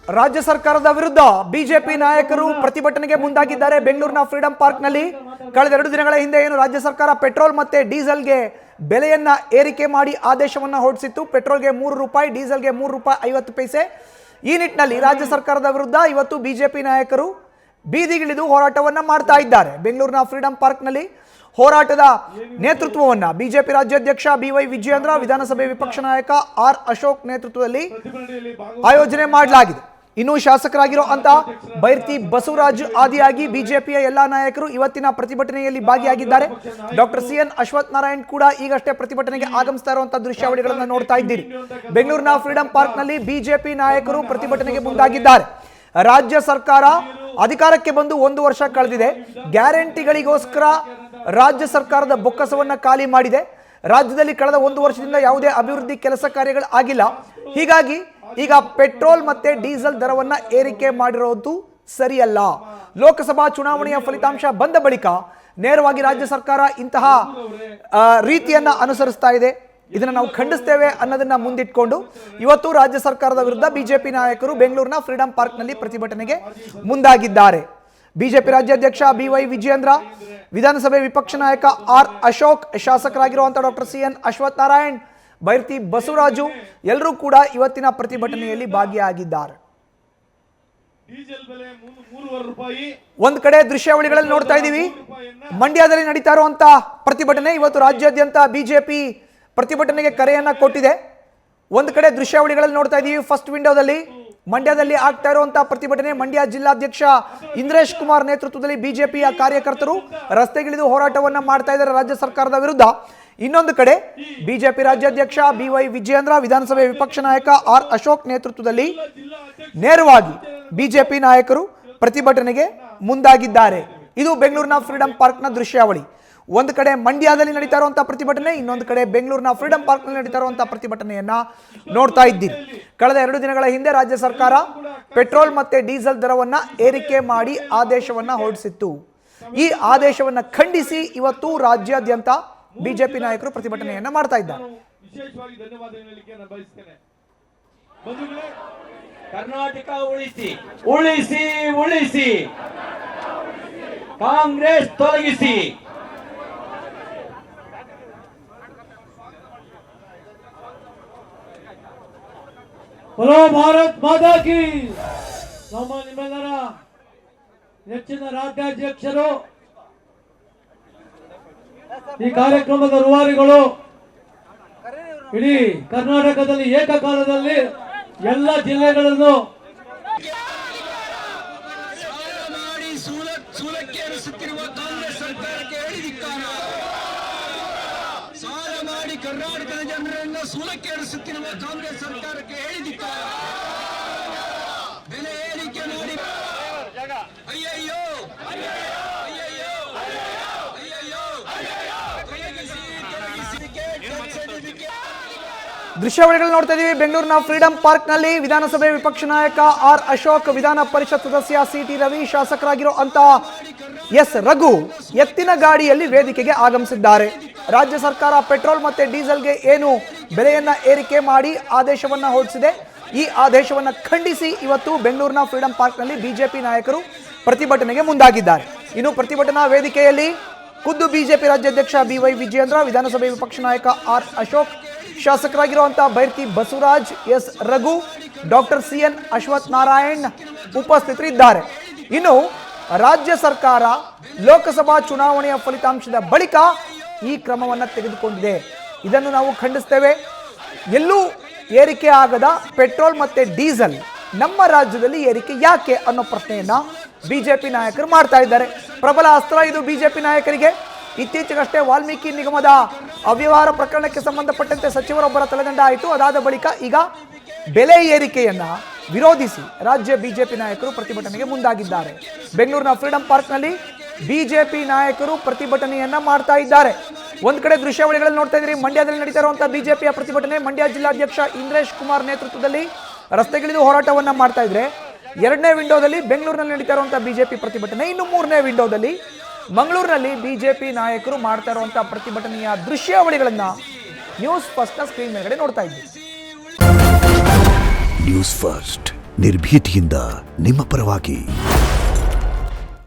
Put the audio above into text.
ರಾಜ್ಯ ಸರ್ಕಾರದ ವಿರುದ್ಧ ಬಿಜೆಪಿ ನಾಯಕರು ಪ್ರತಿಭಟನೆಗೆ ಮುಂದಾಗಿದ್ದಾರೆ. ಬೆಂಗಳೂರಿನ ಫ್ರೀಡಂ ಪಾರ್ಕ್ನಲ್ಲಿ ಕಳೆದ 2 ದಿನಗಳ ಹಿಂದೆ ಏನು ರಾಜ್ಯ ಸರ್ಕಾರ ಪೆಟ್ರೋಲ್ ಮತ್ತೆ ಡೀಸೆಲ್ಗೆ ಬೆಲೆಯನ್ನ ಏರಿಕೆ ಮಾಡಿ ಆದೇಶವನ್ನ ಹೊರಡಿಸಿತ್ತು. ಪೆಟ್ರೋಲ್ಗೆ ₹3, ಡೀಸೆಲ್ಗೆ ₹3.50. ಈ ನಿಟ್ಟಿನಲ್ಲಿ ರಾಜ್ಯ ಸರ್ಕಾರದ ವಿರುದ್ಧ ಇವತ್ತು ಬಿಜೆಪಿ ನಾಯಕರು ಬೀದಿಗಿಳಿದು ಹೋರಾಟವನ್ನ ಮಾಡ್ತಾ ಇದ್ದಾರೆ. ಬೆಂಗಳೂರಿನ ಫ್ರೀಡಂ ಪಾರ್ಕ್ನಲ್ಲಿ ಹೋರಾಟದ ನೇತೃತ್ವವನ್ನ ಬಿಜೆಪಿ ರಾಜ್ಯಾಧ್ಯಕ್ಷ BY ವಿಜಯೇಂದ್ರ, ವಿಧಾನಸಭೆ ವಿಪಕ್ಷ ನಾಯಕ R ಅಶೋಕ್ ನೇತೃತ್ವದಲ್ಲಿ ಆಯೋಜನೆ ಮಾಡಲಾಗಿದೆ. ಇನ್ನು ಶಾಸಕರಾಗಿರೋ ಅಂತ ಬೈರ್ತಿ ಬಸವರಾಜ್ ಆದಿಯಾಗಿ ಬಿಜೆಪಿಯ ಎಲ್ಲಾ ನಾಯಕರು ಇವತ್ತಿನ ಪ್ರತಿಭಟನೆಯಲ್ಲಿ ಭಾಗಿಯಾಗಿದ್ದಾರೆ. ಡಾಕ್ಟರ್ CN ಅಶ್ವಥ್ ನಾರಾಯಣ್ ಕೂಡ ಈಗಷ್ಟೇ ಪ್ರತಿಭಟನೆಗೆ ಆಗಮಿಸ್ತಾ ಇರುವಂತಹ ದೃಶ್ಯಾವಳಿಗಳನ್ನು ನೋಡ್ತಾ ಇದ್ದೀರಿ. ಬೆಂಗಳೂರಿನ ಫ್ರೀಡಂ ಪಾರ್ಕ್ನಲ್ಲಿ ಬಿಜೆಪಿ ನಾಯಕರು ಪ್ರತಿಭಟನೆಗೆ ಮುಂದಾಗಿದ್ದಾರೆ. ರಾಜ್ಯ ಸರ್ಕಾರ ಅಧಿಕಾರಕ್ಕೆ ಬಂದು 1 ವರ್ಷ ಕಳೆದಿದೆ. ಗ್ಯಾರಂಟಿಗಳಿಗೋಸ್ಕರ ರಾಜ್ಯ ಸರ್ಕಾರದ ಬೊಕ್ಕಸವನ್ನ ಖಾಲಿ ಮಾಡಿದೆ. ರಾಜ್ಯದಲ್ಲಿ ಕಳೆದ 1 ವರ್ಷದಿಂದ ಯಾವುದೇ ಅಭಿವೃದ್ಧಿ ಕೆಲಸ ಕಾರ್ಯಗಳು ಆಗಿಲ್ಲ. ಹೀಗಾಗಿ ಈಗ ಪೆಟ್ರೋಲ್ ಮತ್ತೆ ಡೀಸೆಲ್ ದರವನ್ನ ಏರಿಕೆ ಮಾಡಿರೋದು ಸರಿಯಲ್ಲ. ಲೋಕಸಭಾ ಚುನಾವಣೆಯ ಫಲಿತಾಂಶ ಬಂದ ಬಳಿಕ ನೇರವಾಗಿ ರಾಜ್ಯ ಸರ್ಕಾರ ಇಂತಹ ರೀತಿಯನ್ನ ಅನುಸರಿಸ್ತಾ ಇದೆ. ಇದನ್ನ ನಾವು ಖಂಡಿಸ್ತೇವೆ ಅನ್ನೋದನ್ನ ಮುಂದಿಟ್ಕೊಂಡು ಇವತ್ತು ರಾಜ್ಯ ಸರ್ಕಾರದ ವಿರುದ್ಧ ಬಿಜೆಪಿ ನಾಯಕರು ಬೆಂಗಳೂರಿನ ಫ್ರೀಡಂ ಪಾರ್ಕ್ನಲ್ಲಿ ಪ್ರತಿಭಟನೆಗೆ ಮುಂದಾಗಿದ್ದಾರೆ. ಬಿಜೆಪಿ ರಾಜ್ಯಾಧ್ಯಕ್ಷ BY ವಿಜಯೇಂದ್ರ, ವಿಧಾನಸಭೆ ವಿಪಕ್ಷ ನಾಯಕ R ಅಶೋಕ್, ಶಾಸಕರಾಗಿರುವಂತಹ ಡಾಕ್ಟರ್ CN ಅಶ್ವಥ್ ನಾರಾಯಣ್, ಬೈರ್ತಿ ಬಸವರಾಜು ಎಲ್ಲರೂ ಕೂಡ ಇವತ್ತಿನ ಪ್ರತಿಭಟನೆಯಲ್ಲಿ ಭಾಗಿಯಾಗಿದ್ದಾರೆ. ಒಂದ್ ಕಡೆ ದೃಶ್ಯಾವಳಿಗಳಲ್ಲಿ ನೋಡ್ತಾ ಇದ್ದೀವಿ, ಮಂಡ್ಯದಲ್ಲಿ ನಡೀತಾ ಇರುವಂತಹ ಪ್ರತಿಭಟನೆ. ಇವತ್ತು ರಾಜ್ಯಾದ್ಯಂತ ಬಿಜೆಪಿ ಪ್ರತಿಭಟನೆಗೆ ಕರೆಯನ್ನ ಕೊಟ್ಟಿದೆ. ಒಂದ್ ಕಡೆ ದೃಶ್ಯಾವಳಿಗಳಲ್ಲಿ ನೋಡ್ತಾ ಇದ್ದೀವಿ, ಫಸ್ಟ್ ವಿಂಡೋದಲ್ಲಿ ಮಂಡ್ಯದಲ್ಲಿ ಆಗ್ತಾ ಇರುವಂತಹ ಪ್ರತಿಭಟನೆ. ಮಂಡ್ಯ ಜಿಲ್ಲಾಧ್ಯಕ್ಷ ಇಂದ್ರೇಶ್ ಕುಮಾರ್ ನೇತೃತ್ವದಲ್ಲಿ ಬಿಜೆಪಿಯ ಕಾರ್ಯಕರ್ತರು ರಸ್ತೆಗಿಳಿದು ಹೋರಾಟವನ್ನ ಮಾಡ್ತಾ ಇದ್ದಾರೆ ರಾಜ್ಯ ಸರ್ಕಾರದ ವಿರುದ್ಧ. ಇನ್ನೊಂದು ಕಡೆ ಬಿಜೆಪಿ ರಾಜ್ಯಾಧ್ಯಕ್ಷ BY ವಿಜಯೇಂದ್ರ, ವಿಧಾನಸಭೆ ವಿಪಕ್ಷ ನಾಯಕ R ಅಶೋಕ್ ನೇತೃತ್ವದಲ್ಲಿ ನೇರವಾಗಿ ಬಿಜೆಪಿ ನಾಯಕರು ಪ್ರತಿಭಟನೆಗೆ ಮುಂದಾಗಿದ್ದಾರೆ. ಇದು ಬೆಂಗಳೂರಿನ ಫ್ರೀಡಂ ಪಾರ್ಕ್ನ ದೃಶ್ಯಾವಳಿ. ಒಂದು ಕಡೆ ಮಂಡ್ಯದಲ್ಲಿ ನಡೀತಾ ಇರುವಂತಹ ಪ್ರತಿಭಟನೆ, ಇನ್ನೊಂದು ಕಡೆ ಬೆಂಗಳೂರಿನ ಫ್ರೀಡಂ ಪಾರ್ಕ್ನಲ್ಲಿ ನಡೀತಾ ಇರುವಂತಹ ಪ್ರತಿಭಟನೆಯನ್ನ ನೋಡ್ತಾ ಇದ್ದೀರಿ. ಕಳೆದ 2 ದಿನಗಳ ಹಿಂದೆ ರಾಜ್ಯ ಸರ್ಕಾರ ಪೆಟ್ರೋಲ್ ಮತ್ತೆ ಡೀಸೆಲ್ ದರವನ್ನ ಏರಿಕೆ ಮಾಡಿ ಆದೇಶವನ್ನ ಹೊರಡಿಸಿತ್ತು. ಈ ಆದೇಶವನ್ನ ಖಂಡಿಸಿ ಇವತ್ತು ರಾಜ್ಯಾದ್ಯಂತ ಬಿಜೆಪಿ ನಾಯಕರು ಪ್ರತಿಭಟನೆಯನ್ನ ಮಾಡ್ತಾ ಇದ್ದಾರೆ. ವಿಶೇಷವಾಗಿ ಧನ್ಯವಾದ ಹೇಳಲಿಕ್ಕೆ ನಾನು ಬಯಸ್ತೇನೆ. ಬಂಧುಗಳೇ, ಕರ್ನಾಟಕ ಉಳಿಸಿ ಉಳಿಸಿ ಉಳಿಸಿ, ಕಾಂಗ್ರೆಸ್ ತೊಲಗಿಸಿ. बोलो भारत माता की. ನಮ್ಮ ನಿಮ್ಮೆಲ್ಲರ ನೆಚ್ಚಿನ ರಾಜ್ಯಾಧ್ಯಕ್ಷರು, ಈ ಕಾರ್ಯಕ್ರಮದ ರೂವಾರಿಗಳು, ಇಡೀ ಕರ್ನಾಟಕದಲ್ಲಿ ಏಕಕಾಲದಲ್ಲಿ ಎಲ್ಲ ಜಿಲ್ಲೆಗಳನ್ನು ಸೂಲಕ್ಕೇರಿಸುತ್ತಿರುವ ಕಾಂಗ್ರೆಸ್ ಸರ್ಕಾರಕ್ಕೆ ಹೇಳಿದಿಕ್ಕಾರ. ಸಾಲ ಮಾಡಿ ಕರ್ನಾಟಕದ ಜನರನ್ನು ಸೂಲಕ್ಕೇರಿಸುತ್ತಿರುವ ಕಾಂಗ್ರೆಸ್ ಸರ್ಕಾರಕ್ಕೆ ಹೇಳಿದಿಕ್ಕಾರ. ಬೆಲೆ ಏರಿಕೆ ಮಾಡಿ ಅಯ್ಯಯ್ಯೋ ಅಯ್ಯಯ್ಯೋ ಅಯ್ಯಯ್ಯೋ ದೃಶ್ಯಾವಳಿಗಳು ನೋಡ್ತಾ ಇದೀವಿ. ಬೆಂಗಳೂರಿನ ಫ್ರೀಡಂ ಪಾರ್ಕ್ನಲ್ಲಿ ವಿಧಾನಸಭೆ ವಿಪಕ್ಷ ನಾಯಕ R ಅಶೋಕ್, ವಿಧಾನ ಪರಿಷತ್ ಸದಸ್ಯ CT ರವಿ, ಶಾಸಕರಾಗಿರೋ ಅಂತ S ರಘು ಎತ್ತಿನ ಗಾಡಿಯಲ್ಲಿ ವೇದಿಕೆಗೆ ಆಗಮಿಸಿದ್ದಾರೆ. ರಾಜ್ಯ ಸರ್ಕಾರ ಪೆಟ್ರೋಲ್ ಮತ್ತೆ ಡೀಸೆಲ್ಗೆ ಏನು ಬೆಲೆಯನ್ನ ಏರಿಕೆ ಮಾಡಿ ಆದೇಶವನ್ನ ಹೊರಡಿಸಿದೆ, ಈ ಆದೇಶವನ್ನ ಖಂಡಿಸಿ ಇವತ್ತು ಬೆಂಗಳೂರಿನ ಫ್ರೀಡಂ ಪಾರ್ಕ್ನಲ್ಲಿ ಬಿಜೆಪಿ ನಾಯಕರು ಪ್ರತಿಭಟನೆಗೆ ಮುಂದಾಗಿದ್ದಾರೆ. ಇನ್ನು ಪ್ರತಿಭಟನಾ ವೇದಿಕೆಯಲ್ಲಿ ಖುದ್ದು ಬಿಜೆಪಿ ರಾಜ್ಯಾಧ್ಯಕ್ಷ BY ವಿಜಯೇಂದ್ರ, ವಿಧಾನಸಭೆ ವಿಪಕ್ಷ ನಾಯಕ R ಅಶೋಕ್, ಶಾಸಕರಾಗಿರುವಂತಹ Byrathi Basavaraj, S Raghu, doctor CN Ashwath Narayan ಉಪಸ್ಥಿತರಿದ್ದಾರೆ. ಇನ್ನು ರಾಜ್ಯ ಸರ್ಕಾರ ಲೋಕಸಭಾ ಚುನಾವಣೆಯ ಫಲಿತಾಂಶದ ಬಳಿಕ ಈ ಕ್ರಮವನ್ನು ತೆಗೆದುಕೊಂಡಿದೆ. ಇದನ್ನು ನಾವು ಖಂಡಿಸ್ತೇವೆ. ಎಲ್ಲೂ ಏರಿಕೆ ಆಗದ ಪೆಟ್ರೋಲ್ ಮತ್ತೆ ಡೀಸೆಲ್ ನಮ್ಮ ರಾಜ್ಯದಲ್ಲಿ ಏರಿಕೆ ಯಾಕೆ ಅನ್ನೋ ಪ್ರಶ್ನೆಯನ್ನ ಬಿಜೆಪಿ ನಾಯಕರು ಮಾಡ್ತಾ ಇದ್ದಾರೆ. ಪ್ರಬಲ ಅಸ್ತ್ರ ಇದು ಬಿಜೆಪಿ ನಾಯಕರಿಗೆ. ಇತ್ತೀಚೆಗಷ್ಟೇ ವಾಲ್ಮೀಕಿ ನಿಗಮದ ಅವ್ಯವಹಾರ ಪ್ರಕರಣಕ್ಕೆ ಸಂಬಂಧಪಟ್ಟಂತೆ ಸಚಿವರೊಬ್ಬರ ತಲೆದಂಡ ಆಯಿತು. ಅದಾದ ಬಳಿಕ ಈಗ ಬೆಲೆ ಏರಿಕೆಯನ್ನ ವಿರೋಧಿಸಿ ರಾಜ್ಯ ಬಿಜೆಪಿ ನಾಯಕರು ಪ್ರತಿಭಟನೆಗೆ ಮುಂದಾಗಿದ್ದಾರೆ. ಬೆಂಗಳೂರಿನ ಫ್ರೀಡಂ ಪಾರ್ಕ್ನಲ್ಲಿ ಬಿಜೆಪಿ ನಾಯಕರು ಪ್ರತಿಭಟನೆಯನ್ನ ಮಾಡ್ತಾ ಇದ್ದಾರೆ. ಒಂದ್ ಕಡೆ ದೃಶ್ಯಾವಳಿಗಳಲ್ಲಿ ನೋಡ್ತಾ ಇದ್ರಿ, ಮಂಡ್ಯದಲ್ಲಿ ನಡೀತಾ ಇರುವಂತಹ ಬಿಜೆಪಿಯ ಪ್ರತಿಭಟನೆ. ಮಂಡ್ಯ ಜಿಲ್ಲಾಧ್ಯಕ್ಷ ಇಂದ್ರೇಶ್ ಕುಮಾರ್ ನೇತೃತ್ವದಲ್ಲಿ ರಸ್ತೆಗಿಳಿದು ಹೋರಾಟವನ್ನ ಮಾಡ್ತಾ ಇದ್ರೆ, 2ನೇ ವಿಂಡೋದಲ್ಲಿ ಬೆಂಗಳೂರಿನಲ್ಲಿ ನಡೀತಾ ಇರುವಂತಹ ಬಿಜೆಪಿ ಪ್ರತಿಭಟನೆ, ಇನ್ನು 3ನೇ ವಿಂಡೋದಲ್ಲಿ ಮಂಗಳೂರಿನಲ್ಲಿ ಬಿಜೆಪಿ ನಾಯಕರು ಮಾಡ್ತಾ ಇರುವಂತಹ ಪ್ರತಿಭಟನೆಯ ದೃಶ್ಯಾವಳಿಗಳನ್ನ ನ್ಯೂಸ್ ಫಸ್ಟ್ ನ ಸ್ಕ್ರೀನ್ ಮೇಲ್ಗಡೆ ನೋಡ್ತಾ ಇದ್ದೀವಿ. ನ್ಯೂಸ್ ಫಸ್ಟ್ ನಿರ್ಭೀತಿಯಿಂದ ನಿಮ್ಮ ಪರವಾಗಿ.